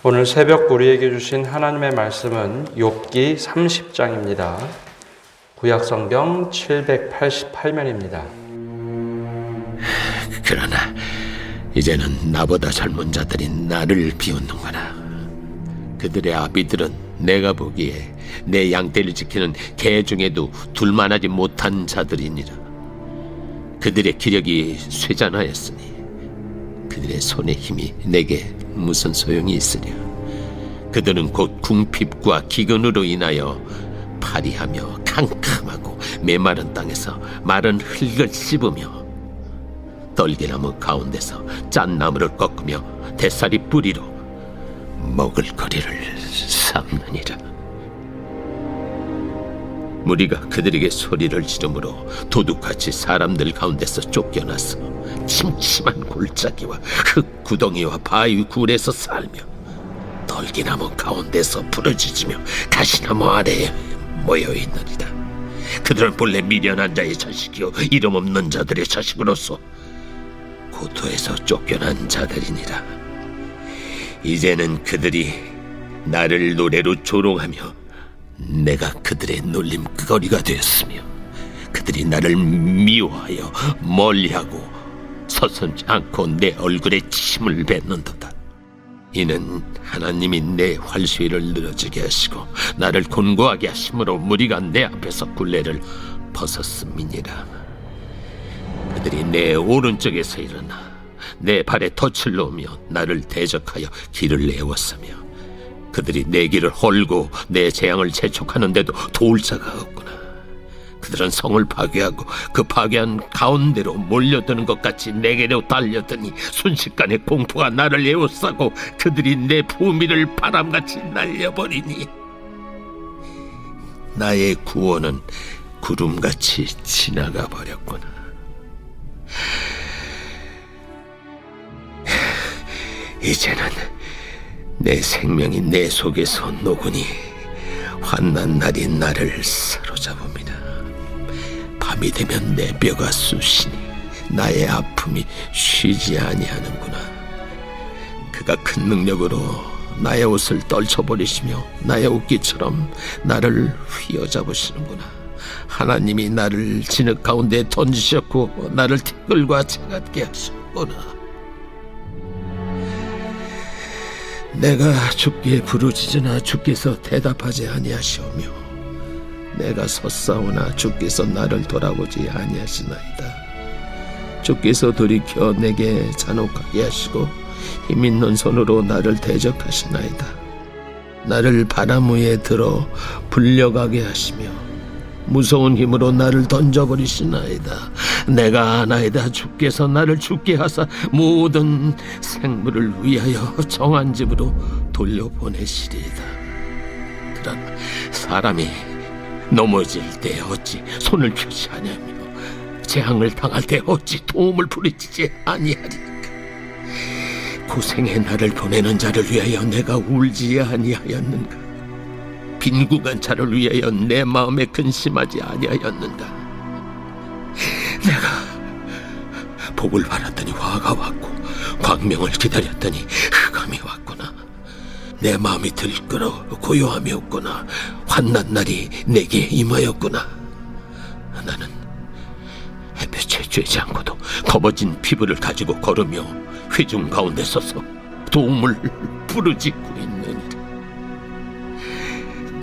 오늘 새벽 우리에게 주신 하나님의 말씀은 욥기 30장입니다. 구약성경 788면입니다. 그러나 이제는 나보다 젊은 자들이 나를 비웃는구나. 그들의 아비들은 내가 보기에 내 양떼를 지키는 개 중에도 둘만하지 못한 자들이니라. 그들의 기력이 쇠잔하였으니 그들의 손의 힘이 내게 무슨 소용이 있으랴. 그들은 곧 궁핍과 기근으로 인하여 파리하며 캄캄하고 메마른 땅에서 마른 흙을 씹으며 떨기나무 가운데서 짠 나무를 꺾으며 대사리 뿌리로 먹을거리를 삼느니라. 무리가 그들에게 소리를 지르므로 도둑같이 사람들 가운데서 쫓겨나서 침침한 골짜기와 흙 구덩이와 바위 굴에서 살며 떨기나무 가운데서 부러지며 가시나무 아래에 모여있느니라. 그들은 본래 미련한 자의 자식이요 이름 없는 자들의 자식으로서 고토에서 쫓겨난 자들이니라. 이제는 그들이 나를 노래로 조롱하며 내가 그들의 놀림거리가 되었으며 그들이 나를 미워하여 멀리하고 서슴지 않고 내 얼굴에 침을 뱉는도다. 이는 하나님이 내 활수위를 늘어지게 하시고 나를 곤고하게 하심으로 무리가 내 앞에서 굴레를 벗었음이니라. 그들이 내 오른쪽에서 일어나 내 발에 덫을 놓으며 나를 대적하여 길을 내었으며 그들이 내 길을 헐고 내 재앙을 재촉하는데도 도울 자가 없구나. 그들은 성을 파괴하고 그 파괴한 가운데로 몰려드는 것 같이 내게로 달려드니 순식간에 공포가 나를 에워싸고 그들이 내 부미를 바람같이 날려버리니 나의 구원은 구름같이 지나가 버렸구나. 이제는 내 생명이 내 속에서 녹으니 환난 날이 나를 사로잡습니다. 밤이 되면 내 뼈가 쑤시니 나의 아픔이 쉬지 아니하는구나. 그가 큰 능력으로 나의 옷을 떨쳐버리시며 나의 옷깃처럼 나를 휘어잡으시는구나. 하나님이 나를 진흙 가운데 던지셨고 나를 티끌과 채같게 하셨구나. 내가 주께 부르짖으나 주께서 대답하지 아니하시오며 내가 섰사오나 주께서 나를 돌아보지 아니하시나이다. 주께서 돌이켜 내게 잔혹하게 하시고 힘있는 손으로 나를 대적하시나이다. 나를 바람 위에 들어 불려가게 하시며 무서운 힘으로 나를 던져버리시나이다. 내가 아나이다. 주께서 나를 죽게 하사 모든 생물을 위하여 정한 집으로 돌려보내시리이다. 그러나 사람이 넘어질 때 어찌 손을 펴지 아니하며 재앙을 당할 때 어찌 도움을 부르짖지 아니하리까. 고생의 나를 보내는 자를 위하여 내가 울지 아니하였는가. 빈궁한 자를 위하여 내 마음에 근심하지 아니하였는가. 내가 복을 바랐더니 화가 왔고 광명을 기다렸더니 흑암이 왔구나. 내 마음이 들끓어 고요함이 없구나. 환난 날이 내게 임하였구나. 나는 햇볕에 쬐지 않고도 검어진 피부를 가지고 걸으며 회중 가운데 서서 도움을 부르짖고 있느니라.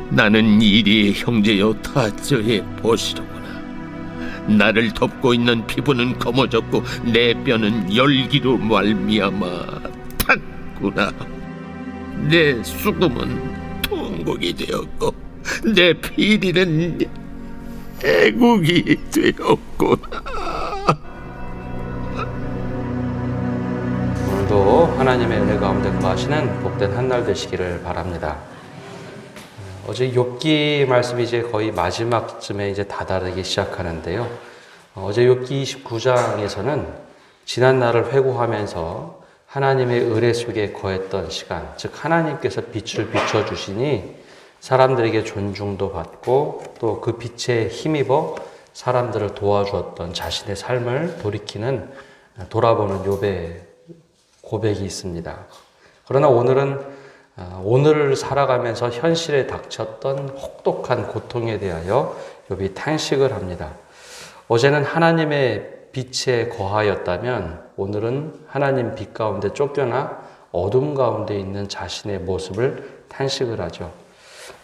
나는 이리의 형제여 타저의 보시로구나. 나를 덮고 있는 피부는 검어졌고 내 뼈는 열기로 말미암아 탔구나. 내 수금은 통곡이 되었고 내 피리는 애국이 되었구나. 오늘도 하나님의 은혜 가운데 거하시는 복된 한 날 되시기를 바랍니다. 어제 욥기 말씀이 이제 거의 마지막쯤에 이제 다다르기 시작하는데요. 어제 욥기 29장에서는 지난 날을 회고하면서 하나님의 의뢰 속에 거했던 시간, 즉 하나님께서 빛을 비춰주시니 사람들에게 존중도 받고 또 그 빛에 힘입어 사람들을 도와주었던 자신의 삶을 돌아보는 욥의 고백이 있습니다. 그러나 오늘은 오늘을 살아가면서 현실에 닥쳤던 혹독한 고통에 대하여 욥이 탄식을 합니다. 어제는 하나님의 빛에 거하였다면 오늘은 하나님 빛 가운데 쫓겨나 어둠 가운데 있는 자신의 모습을 탄식을 하죠.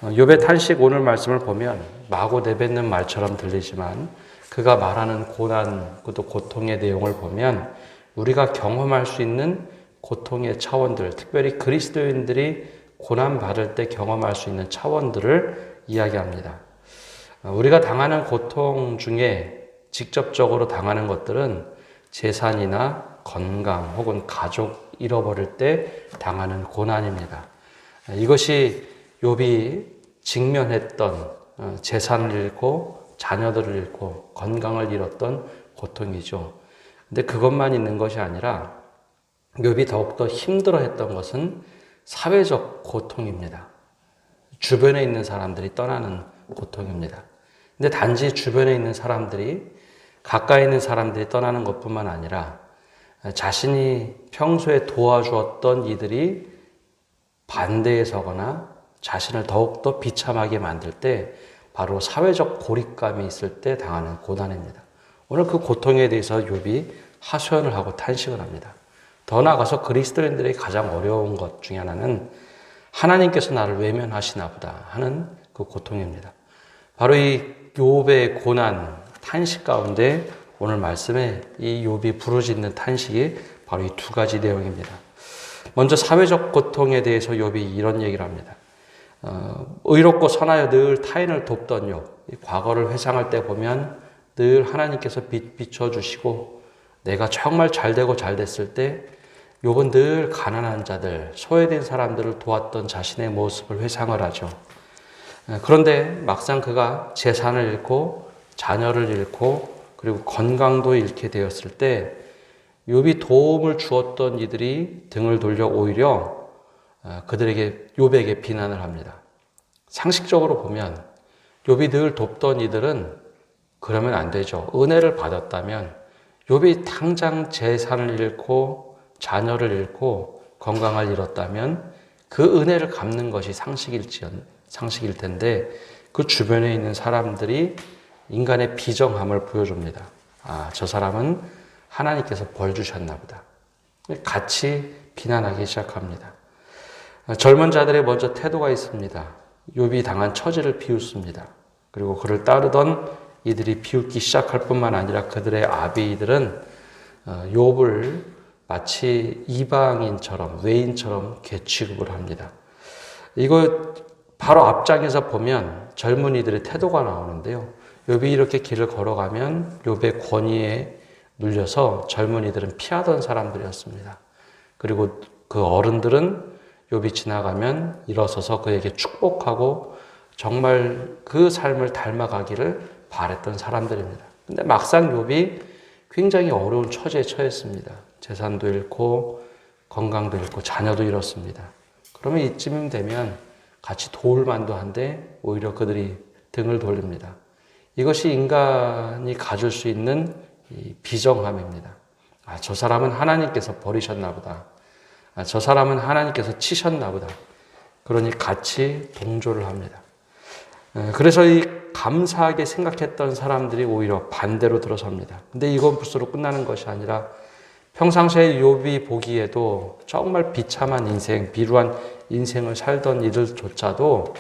욥의 탄식 오늘 말씀을 보면 마구 내뱉는 말처럼 들리지만 그가 말하는 고난, 또 고통의 내용을 보면 우리가 경험할 수 있는 고통의 차원들, 특별히 그리스도인들이 고난받을 때 경험할 수 있는 차원들을 이야기합니다. 우리가 당하는 고통 중에 직접적으로 당하는 것들은 재산이나 건강 혹은 가족 잃어버릴 때 당하는 고난입니다. 이것이 욥이 직면했던 재산을 잃고 자녀들을 잃고 건강을 잃었던 고통이죠. 근데 그것만 있는 것이 아니라 욥이 더욱더 힘들어했던 것은 사회적 고통입니다. 주변에 있는 사람들이 떠나는 고통입니다. 근데 단지 주변에 있는 사람들이 가까이 있는 사람들이 떠나는 것뿐만 아니라 자신이 평소에 도와주었던 이들이 반대에 서거나 자신을 더욱더 비참하게 만들 때 바로 사회적 고립감이 있을 때 당하는 고난입니다. 오늘 그 고통에 대해서 욥이 하소연을 하고 탄식을 합니다. 더 나아가서 그리스도인들의 가장 어려운 것 중에 하나는 하나님께서 나를 외면하시나 보다 하는 그 고통입니다. 바로 이 욥의 고난, 탄식 가운데 오늘 말씀에 이 욥이 부르짖는 탄식이 바로 이 두 가지 내용입니다. 먼저 사회적 고통에 대해서 욥이 이런 얘기를 합니다. 의롭고 선하여 늘 타인을 돕던 욥, 과거를 회상할 때 보면 늘 하나님께서 비춰주시고 내가 정말 잘되고 잘됐을 때 욥은 늘 가난한 자들, 소외된 사람들을 도왔던 자신의 모습을 회상을 하죠. 그런데 막상 그가 재산을 잃고 자녀를 잃고 그리고 건강도 잃게 되었을 때 욥이 도움을 주었던 이들이 등을 돌려 오히려 그들에게 욥에게 비난을 합니다. 상식적으로 보면 욥이 늘 돕던 이들은 그러면 안 되죠. 은혜를 받았다면 욥이 당장 재산을 잃고 자녀를 잃고 건강을 잃었다면 그 은혜를 갚는 것이 상식일 텐데 그 주변에 있는 사람들이 인간의 비정함을 보여줍니다. 아, 저 사람은 하나님께서 벌 주셨나 보다. 같이 비난하기 시작합니다. 젊은 자들의 먼저 태도가 있습니다. 욥이 당한 처지를 비웃습니다. 그리고 그를 따르던 이들이 비웃기 시작할 뿐만 아니라 그들의 아비들은 욥을 마치 이방인처럼 외인처럼 취급을 합니다. 이거 바로 앞장에서 보면 젊은이들의 태도가 나오는데요. 욥이 이렇게 길을 걸어가면 욥의 권위에 눌려서 젊은이들은 피하던 사람들이었습니다. 그리고 그 어른들은 욥이 지나가면 일어서서 그에게 축복하고 정말 그 삶을 닮아가기를 바랬던 사람들입니다. 근데 막상 욥이 굉장히 어려운 처지에 처했습니다. 재산도 잃고 건강도 잃고 자녀도 잃었습니다. 그러면 이쯤 되면 같이 도울 만도 한데 오히려 그들이 등을 돌립니다. 이것이 인간이 가질 수 있는 이 비정함입니다. 아, 저 사람은 하나님께서 버리셨나 보다. 아, 저 사람은 하나님께서 치셨나 보다. 그러니 같이 동조를 합니다. 그래서 이 감사하게 생각했던 사람들이 오히려 반대로 들어섭니다. 근데 이건 붓으로 끝나는 것이 아니라 평상시에 욥이 보기에도 정말 비참한 인생, 비루한 인생을 살던 이들조차도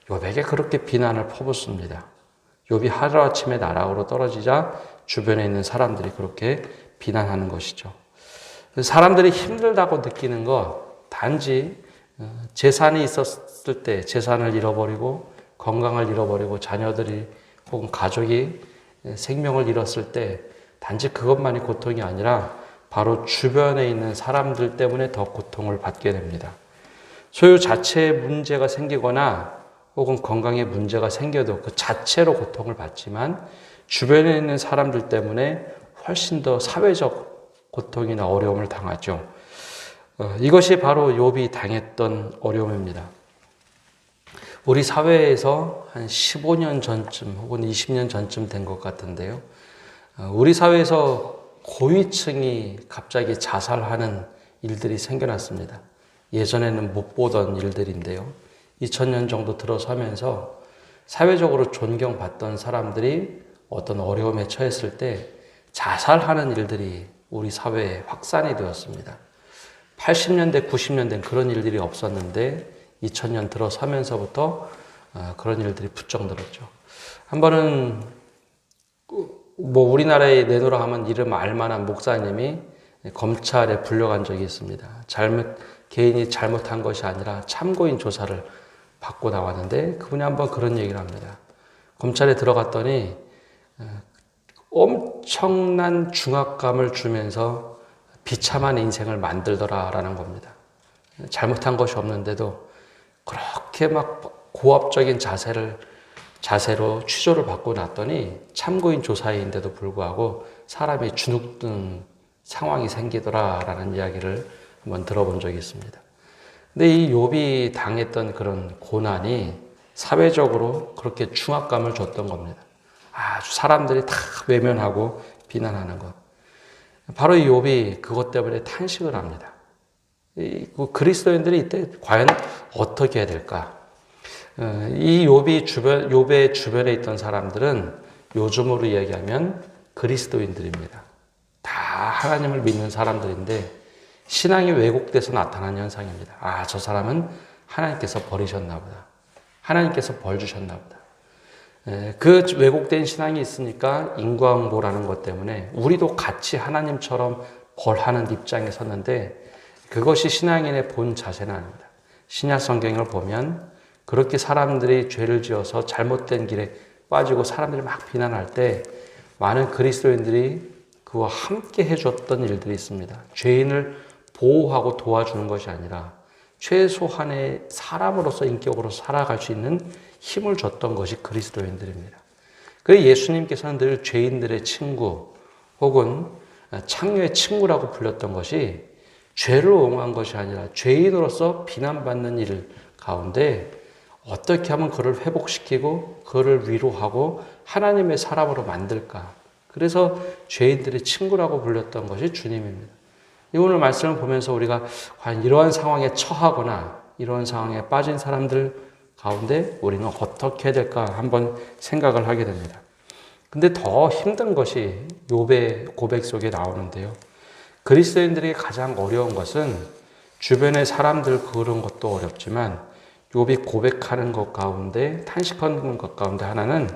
욥에게 그렇게 비난을 퍼붓습니다. 욥이 하루아침에 나락으로 떨어지자 주변에 있는 사람들이 그렇게 비난하는 것이죠. 사람들이 힘들다고 느끼는 것, 단지 재산이 있었을 때 재산을 잃어버리고 건강을 잃어버리고 자녀들이 혹은 가족이 생명을 잃었을 때 단지 그것만이 고통이 아니라 바로 주변에 있는 사람들 때문에 더 고통을 받게 됩니다. 소유 자체에 문제가 생기거나 혹은 건강에 문제가 생겨도 그 자체로 고통을 받지만 주변에 있는 사람들 때문에 훨씬 더 사회적 고통이나 어려움을 당하죠. 이것이 바로 욥이 당했던 어려움입니다. 우리 사회에서 한 15년 전쯤 혹은 20년 전쯤 된 것 같은데요. 우리 사회에서 고위층이 갑자기 자살하는 일들이 생겨났습니다. 예전에는 못 보던 일들인데요. 2000년 정도 들어서면서 사회적으로 존경받던 사람들이 어떤 어려움에 처했을 때 자살하는 일들이 우리 사회에 확산이 되었습니다. 80년대, 90년대는 그런 일들이 없었는데 2000년 들어서면서부터 그런 일들이 부쩍 늘었죠. 한 번은 우리나라에 내노라 하면 이름 알만한 목사님이 검찰에 불려간 적이 있습니다. 개인이 잘못한 것이 아니라 참고인 조사를 받고 나왔는데 그분이 한번 그런 얘기를 합니다. 검찰에 들어갔더니 엄청난 중압감을 주면서 비참한 인생을 만들더라라는 겁니다. 잘못한 것이 없는데도 그렇게 막 고압적인 자세로 취조를 받고 났더니 참고인 조사인데도 불구하고 사람이 주눅든 상황이 생기더라라는 이야기를 한번 들어본 적이 있습니다. 근데 이 욥이 당했던 그런 고난이 사회적으로 그렇게 중압감을 줬던 겁니다. 아주 사람들이 다 외면하고 비난하는 것. 바로 이 욥이 그것 때문에 탄식을 합니다. 그리스도인들이 이때 과연 어떻게 해야 될까? 이 욥의 주변에 있던 사람들은 요즘으로 이야기하면 그리스도인들입니다. 다 하나님을 믿는 사람들인데 신앙이 왜곡돼서 나타난 현상입니다. 저 사람은 하나님께서 버리셨나 보다. 하나님께서 벌 주셨나 보다. 그 왜곡된 신앙이 있으니까 인과응보라는 것 때문에 우리도 같이 하나님처럼 벌하는 입장에 섰는데 그것이 신앙인의 본 자세는 아닙니다. 신약 성경을 보면 그렇게 사람들이 죄를 지어서 잘못된 길에 빠지고 사람들이 막 비난할 때 많은 그리스도인들이 그와 함께 해줬던 일들이 있습니다. 죄인을 보호하고 도와주는 것이 아니라 최소한의 사람으로서 인격으로 살아갈 수 있는 힘을 줬던 것이 그리스도인들입니다. 그래서 예수님께서는 늘 죄인들의 친구 혹은 창녀의 친구라고 불렸던 것이 죄를 옹호한 것이 아니라 죄인으로서 비난받는 일 가운데 어떻게 하면 그를 회복시키고 그를 위로하고 하나님의 사람으로 만들까. 그래서 죄인들의 친구라고 불렸던 것이 주님입니다. 오늘 말씀을 보면서 우리가 과연 이러한 상황에 처하거나 이러한 상황에 빠진 사람들 가운데 우리는 어떻게 해야 될까 한번 생각을 하게 됩니다. 근데 더 힘든 것이 욥의 고백 속에 나오는데요. 그리스도인들에게 가장 어려운 것은 주변의 사람들 그런 것도 어렵지만 욥이 고백하는 것 가운데 탄식하는 것 가운데 하나는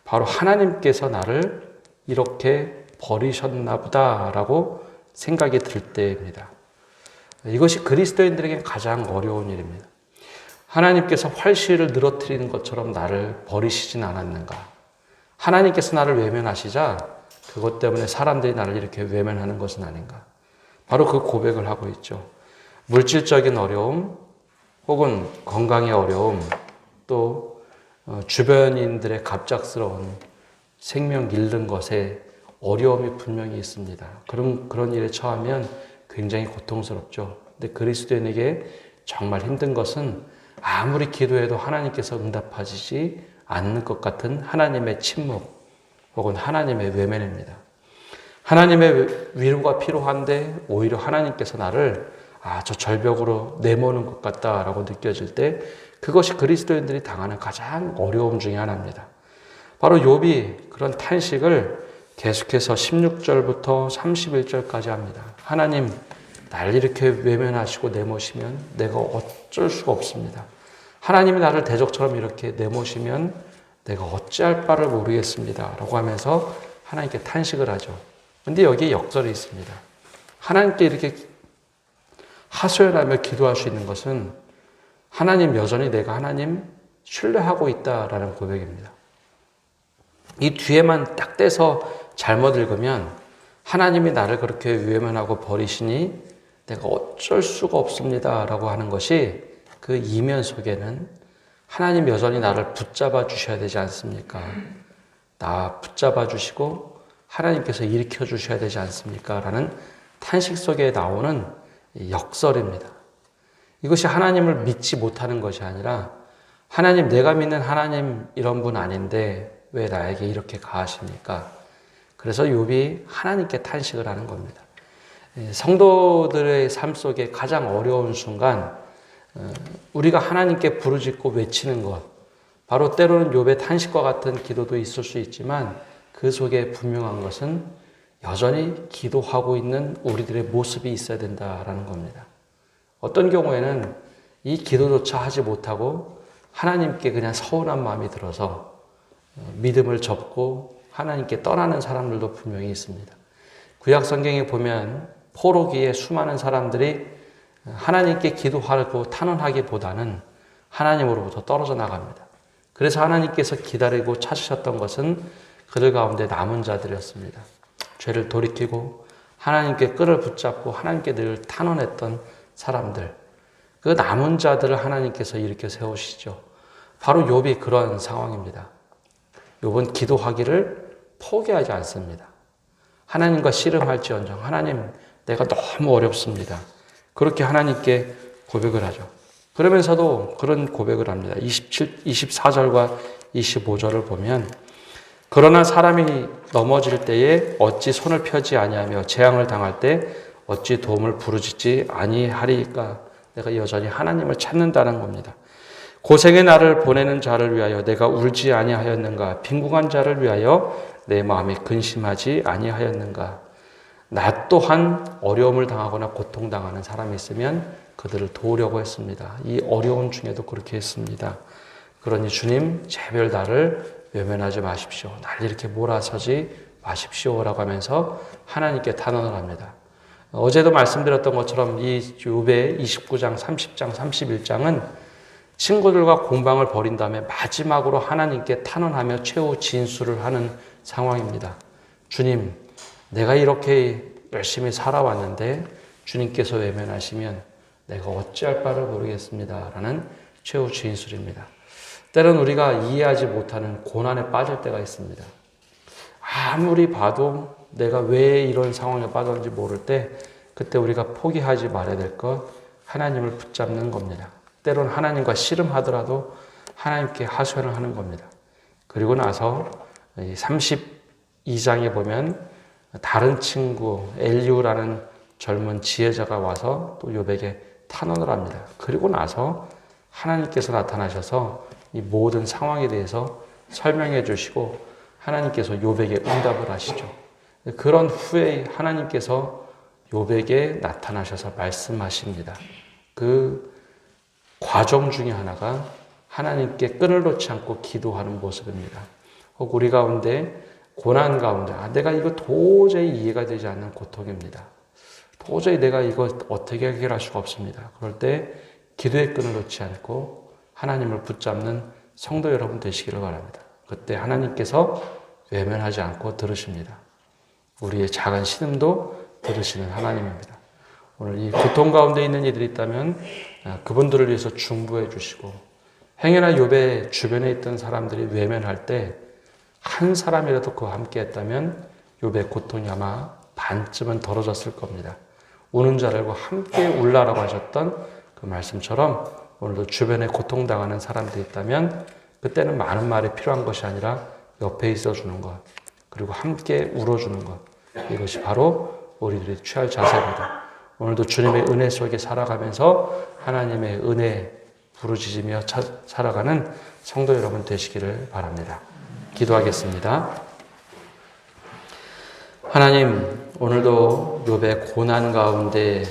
바로 하나님께서 나를 이렇게 버리셨나 보다라고 생각이 들 때입니다. 이것이 그리스도인들에게 가장 어려운 일입니다. 하나님께서 활시를 늘어뜨리는 것처럼 나를 버리시진 않았는가? 하나님께서 나를 외면하시자 그것 때문에 사람들이 나를 이렇게 외면하는 것은 아닌가? 바로 그 고백을 하고 있죠. 물질적인 어려움 혹은 건강의 어려움 또 주변인들의 갑작스러운 생명 잃는 것에 어려움이 분명히 있습니다. 그런 일에 처하면 굉장히 고통스럽죠. 근데 그리스도인에게 정말 힘든 것은 아무리 기도해도 하나님께서 응답하시지 않는 것 같은 하나님의 침묵 혹은 하나님의 외면입니다. 하나님의 위로가 필요한데 오히려 하나님께서 나를 저 절벽으로 내모는 것 같다라고 느껴질 때 그것이 그리스도인들이 당하는 가장 어려움 중에 하나입니다. 바로 욥이 그런 탄식을 계속해서 16절부터 31절까지 합니다. 하나님, 날 이렇게 외면하시고 내모시면 내가 어쩔 수가 없습니다. 하나님이 나를 대적처럼 이렇게 내모시면 내가 어찌할 바를 모르겠습니다. 라고 하면서 하나님께 탄식을 하죠. 근데 여기에 역설이 있습니다. 하나님께 이렇게 하소연하며 기도할 수 있는 것은 하나님 여전히 내가 하나님 신뢰하고 있다라는 고백입니다. 이 뒤에만 딱 떼서 잘못 읽으면 하나님이 나를 그렇게 외면하고 버리시니 내가 어쩔 수가 없습니다 라고 하는 것이 그 이면 속에는 하나님 여전히 나를 붙잡아 주셔야 되지 않습니까? 나 붙잡아 주시고 하나님께서 일으켜 주셔야 되지 않습니까? 라는 탄식 속에 나오는 역설입니다. 이것이 하나님을 믿지 못하는 것이 아니라 하나님, 내가 믿는 하나님 이런 분 아닌데 왜 나에게 이렇게 가하십니까? 그래서 욥이 하나님께 탄식을 하는 겁니다. 성도들의 삶 속에 가장 어려운 순간 우리가 하나님께 부르짖고 외치는 것, 바로 때로는 욥의 탄식과 같은 기도도 있을 수 있지만 그 속에 분명한 것은 여전히 기도하고 있는 우리들의 모습이 있어야 된다라는 겁니다. 어떤 경우에는 이 기도조차 하지 못하고 하나님께 그냥 서운한 마음이 들어서 믿음을 접고 하나님께 떠나는 사람들도 분명히 있습니다. 구약 성경에 보면 포로기에 수많은 사람들이 하나님께 기도하고 탄원하기보다는 하나님으로부터 떨어져 나갑니다. 그래서 하나님께서 기다리고 찾으셨던 것은 그들 가운데 남은 자들이었습니다. 죄를 돌이키고 하나님께 끈을 붙잡고 하나님께 늘 탄원했던 사람들, 그 남은 자들을 하나님께서 일으켜 세우시죠. 바로 욥이 그런 상황입니다. 욥은 기도하기를 포기하지 않습니다. 하나님과 씨름할지언정 하나님, 내가 너무 어렵습니다. 그렇게 하나님께 고백을 하죠. 그러면서도 그런 고백을 합니다. 24절과 25절을 보면 그러나 사람이 넘어질 때에 어찌 손을 펴지 아니하며 재앙을 당할 때 어찌 도움을 부르짖지 아니하리까. 내가 여전히 하나님을 찾는다는 겁니다. 고생의 나를 보내는 자를 위하여 내가 울지 아니하였는가. 빈궁한 자를 위하여 내 마음이 근심하지 아니하였는가. 나 또한 어려움을 당하거나 고통당하는 사람이 있으면 그들을 도우려고 했습니다. 이 어려운 중에도 그렇게 했습니다. 그러니 주님, 제발 나를 외면하지 마십시오. 나를 이렇게 몰아서지 마십시오라고 하면서 하나님께 탄원을 합니다. 어제도 말씀드렸던 것처럼 이 욥의 29장, 30장, 31장은 친구들과 공방을 벌인 다음에 마지막으로 하나님께 탄원하며 최후 진술을 하는 상황입니다. 주님, 내가 이렇게 열심히 살아왔는데 주님께서 외면하시면 내가 어찌할 바를 모르겠습니다. 라는 최후 진술입니다. 때론 우리가 이해하지 못하는 고난에 빠질 때가 있습니다. 아무리 봐도 내가 왜 이런 상황에 빠졌는지 모를 때 그때 우리가 포기하지 말아야 될 것, 하나님을 붙잡는 겁니다. 때론 하나님과 씨름하더라도 하나님께 하소연을 하는 겁니다. 그리고 나서 32장에 보면 다른 친구 엘리후라는 젊은 지혜자가 와서 또 욥에게 탄원을 합니다. 그리고 나서 하나님께서 나타나셔서 이 모든 상황에 대해서 설명해 주시고 하나님께서 욥에게 응답을 하시죠. 그런 후에 하나님께서 욥에게 나타나셔서 말씀하십니다. 그 과정 중에 하나가 하나님께 끈을 놓지 않고 기도하는 모습입니다. 혹 우리 가운데 고난 가운데 내가 이거 도저히 이해가 되지 않는 고통입니다. 도저히 내가 이거 어떻게 해결할 수가 없습니다. 그럴 때 기도의 끈을 놓지 않고 하나님을 붙잡는 성도 여러분 되시기를 바랍니다. 그때 하나님께서 외면하지 않고 들으십니다. 우리의 작은 신음도 들으시는 하나님입니다. 오늘 이 고통 가운데 있는 이들이 있다면 그분들을 위해서 중보해 주시고 행여나 욥의 주변에 있던 사람들이 외면할 때 한 사람이라도 그와 함께 했다면 욥의 고통이 아마 반쯤은 덜어졌을 겁니다. 우는 자들과 함께 울라라고 하셨던 그 말씀처럼 오늘도 주변에 고통당하는 사람들이 있다면 그때는 많은 말이 필요한 것이 아니라 옆에 있어주는 것, 그리고 함께 울어주는 것, 이것이 바로 우리들이 취할 자세입니다. 오늘도 주님의 은혜 속에 살아가면서 하나님의 은혜 부르짖으며 살아가는 성도 여러분 되시기를 바랍니다. 기도하겠습니다. 하나님, 오늘도 욥의 고난 가운데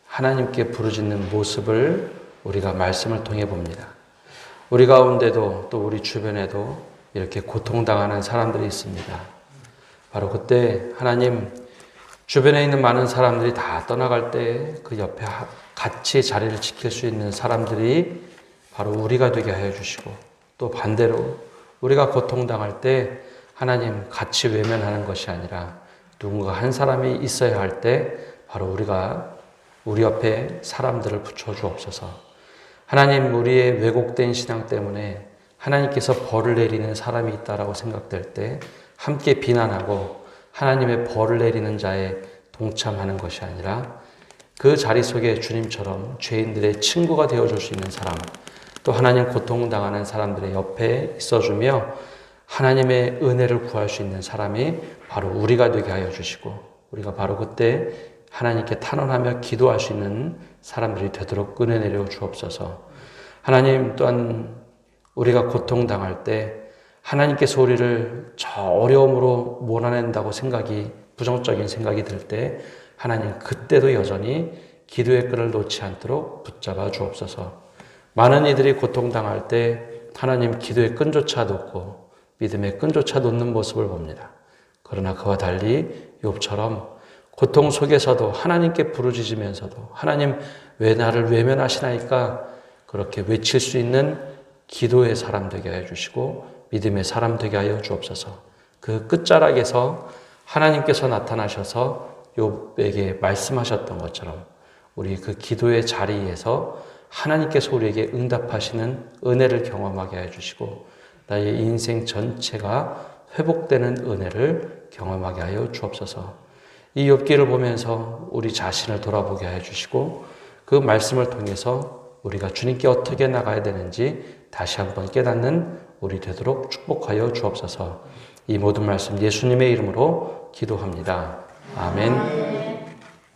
하나님께 부르짖는 모습을 우리가 말씀을 통해 봅니다. 우리 가운데도 또 우리 주변에도 이렇게 고통당하는 사람들이 있습니다. 바로 그때 하나님, 주변에 있는 많은 사람들이 다 떠나갈 때 그 옆에 같이 자리를 지킬 수 있는 사람들이 바로 우리가 되게 하여 주시고, 또 반대로 우리가 고통당할 때 하나님 같이 외면하는 것이 아니라 누군가 한 사람이 있어야 할 때 바로 우리가 우리 옆에 사람들을 붙여주옵소서. 하나님, 우리의 왜곡된 신앙 때문에 하나님께서 벌을 내리는 사람이 있다라고 생각될 때 함께 비난하고 하나님의 벌을 내리는 자에 동참하는 것이 아니라 그 자리 속에 주님처럼 죄인들의 친구가 되어줄 수 있는 사람, 또 하나님 고통당하는 사람들의 옆에 있어주며 하나님의 은혜를 구할 수 있는 사람이 바로 우리가 되게 하여 주시고, 우리가 바로 그때 하나님께 탄원하며 기도할 수 있는 사람들이 되도록 은혜 내려 주옵소서. 하나님 또한 우리가 고통당할 때 하나님께서 우리를 저 어려움으로 몰아낸다고 부정적인 생각이 들 때 하나님 그때도 여전히 기도의 끈을 놓지 않도록 붙잡아 주옵소서. 많은 이들이 고통당할 때 하나님 기도의 끈조차 놓고 믿음의 끈조차 놓는 모습을 봅니다. 그러나 그와 달리 욥처럼 고통 속에서도 하나님께 부르짖으면서도 하나님 왜 나를 외면하시나이까 그렇게 외칠 수 있는 기도의 사람 되게 하여 주시고 믿음의 사람 되게 하여 주옵소서. 그 끝자락에서 하나님께서 나타나셔서 욥에게 말씀하셨던 것처럼 우리 그 기도의 자리에서 하나님께서 우리에게 응답하시는 은혜를 경험하게 해주시고 나의 인생 전체가 회복되는 은혜를 경험하게 하여 주옵소서. 이 욥기를 보면서 우리 자신을 돌아보게 해주시고 그 말씀을 통해서 우리가 주님께 어떻게 나가야 되는지 다시 한번 깨닫는 우리 되도록 축복하여 주옵소서. 이 모든 말씀 예수님의 이름으로 기도합니다. 아멘.